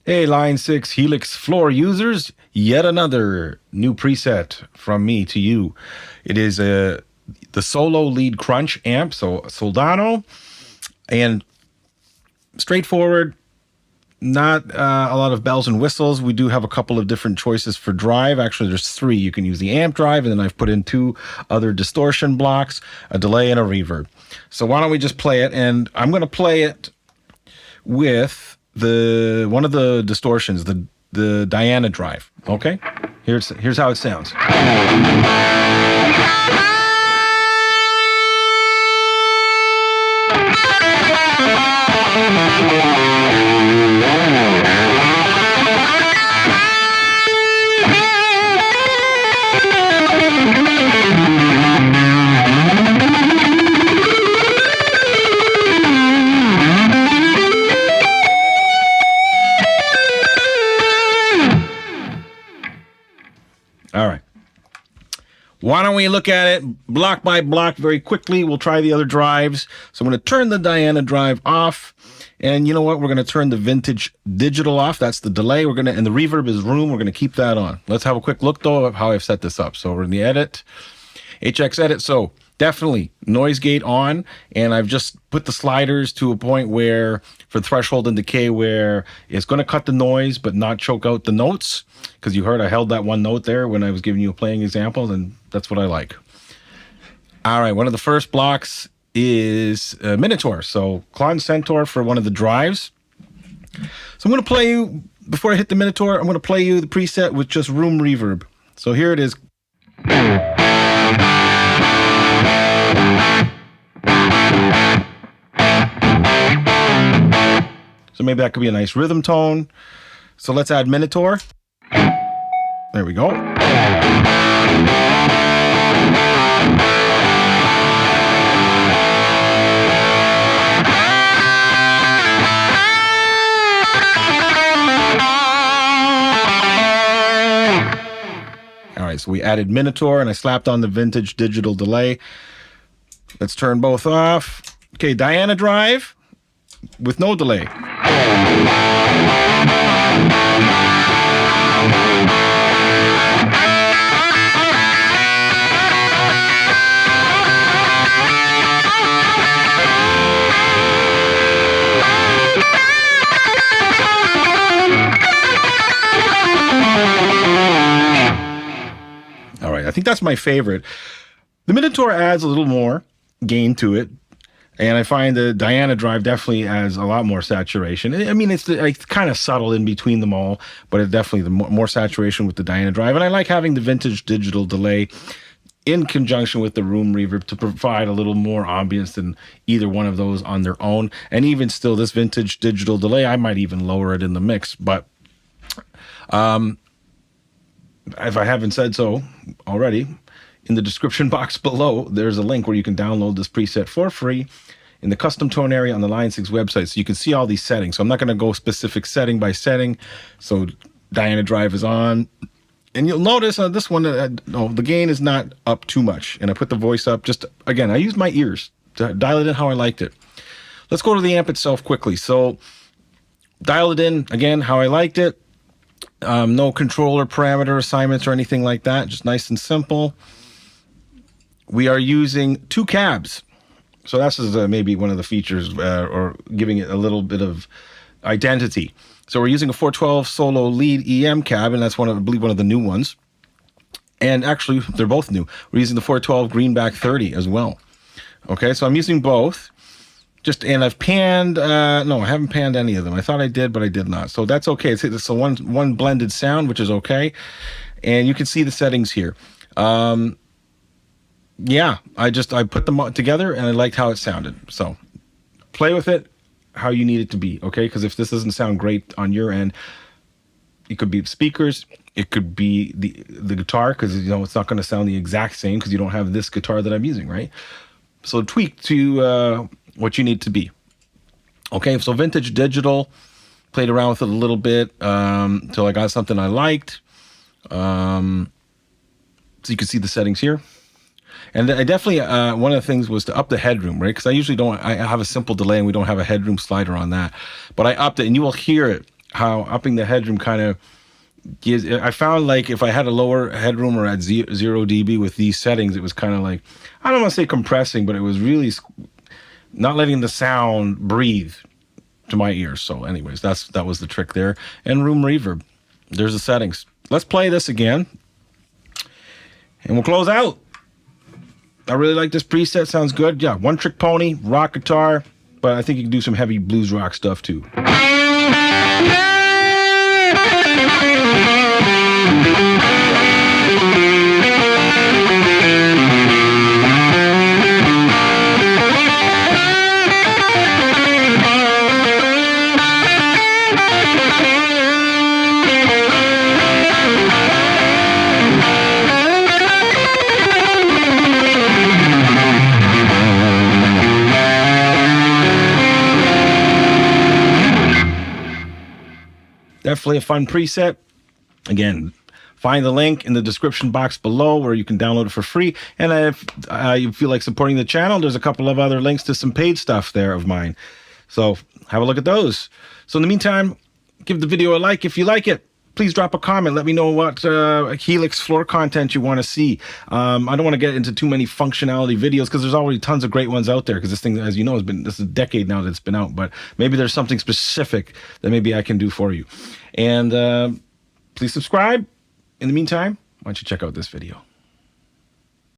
Hey, Line 6 Helix floor users, yet another new preset from me to you. It is the Solo Lead Crunch amp, so Soldano, and straightforward, not a lot of bells and whistles. We do have a couple of different choices for drive. Actually, there's three. You can use the amp drive, and then I've put in two other distortion blocks, a delay, and a reverb. So why don't we just play it? And I'm going to play it with the one of the distortions, the Diana drive. Okay, here's how it sounds. All right. Why don't we look at it block by block very quickly? We'll try the other drives. So I'm going to turn the Diana drive off. And you know what? We're going to turn the vintage digital off. That's the delay. And the reverb is room. We're going to keep that on. Let's have a quick look, though, of how I've set this up. So we're in the edit, HX edit. So definitely noise gate on. And I've just put the sliders to a point where, for threshold and decay, where it's going to cut the noise but not choke out the notes. Because you heard I held that one note there when I was giving you a playing example, and that's what I like. All right, one of the first blocks is Minotaur. So Klon Centaur for one of the drives. So I'm going to play you, before I hit the Minotaur, I'm going to play you the preset with just room reverb. So here it is. So maybe that could be a nice rhythm tone. So let's add Minotaur. There we go. All right, so we added Minotaur and I slapped on the vintage digital delay. Let's turn both off. Okay, Diana drive with no delay. All right, I think that's my favorite. The Minotaur adds a little more gain to it, and I find the Diana drive definitely adds a lot more saturation. I mean, it's kind of subtle in between them all, but it definitely the more saturation with the Diana drive. And I like having the vintage digital delay in conjunction with the room reverb to provide a little more ambience than either one of those on their own. And even still, this vintage digital delay, I might even lower it in the mix, but if I haven't said so already, in the description box below, there's a link where you can download this preset for free in the custom tone area on the Line 6 website. So you can see all these settings. So I'm not going to go specific setting by setting. So Diana drive is on. And you'll notice on this one, the gain is not up too much. And I put the voice up just, again, I used my ears to dial it in how I liked it. Let's go to the amp itself quickly. So dial it in, again, how I liked it. No controller parameter assignments or anything like that. Just nice and simple. We are using two cabs. So this is maybe one of the features or giving it a little bit of identity. So we're using a 412 Solo Lead EM cab, and that's I believe one of the new ones. And actually, they're both new. We're using the 412 Greenback 30 as well. Okay, so I'm using both. And I've panned, no, I haven't panned any of them. I thought I did, but I did not. So that's okay. It's a one blended sound, which is okay. And you can see the settings here. Yeah, I put them together and I liked how it sounded. So play with it how you need it to be, okay? Because if this doesn't sound great on your end, it could be the speakers, it could be the guitar, because it's not going to sound the exact same because you don't have this guitar that I'm using, right? So tweak to what you need to be. Okay, so vintage digital, played around with it a little bit until I got something I liked. So you can see the settings here. And I definitely, one of the things was to up the headroom, right? Because I usually I have a simple delay and we don't have a headroom slider on that. But I upped it and you will hear it how upping the headroom kind of gives. I found like if I had a lower headroom or at 0 dB with these settings, it was kind of like, I don't want to say compressing, but it was really not letting the sound breathe to my ears. So anyways, that was the trick there. And room reverb. There's the settings. Let's play this again. And we'll close out. I really like this preset. Sounds good. Yeah, one trick pony, rock guitar, but I think you can do some heavy blues rock stuff too. Definitely a fun preset. Again, find the link in the description box below where you can download it for free. And if you feel like supporting the channel, there's a couple of other links to some paid stuff there of mine. So have a look at those. So in the meantime, give the video a like if you like it. Please drop a comment. Let me know what Helix floor content you want to see. I don't want to get into too many functionality videos because there's already tons of great ones out there, because this thing, as you know, this is a decade now that it's been out, but maybe there's something specific that maybe I can do for you. And please subscribe. In the meantime, why don't you check out this video?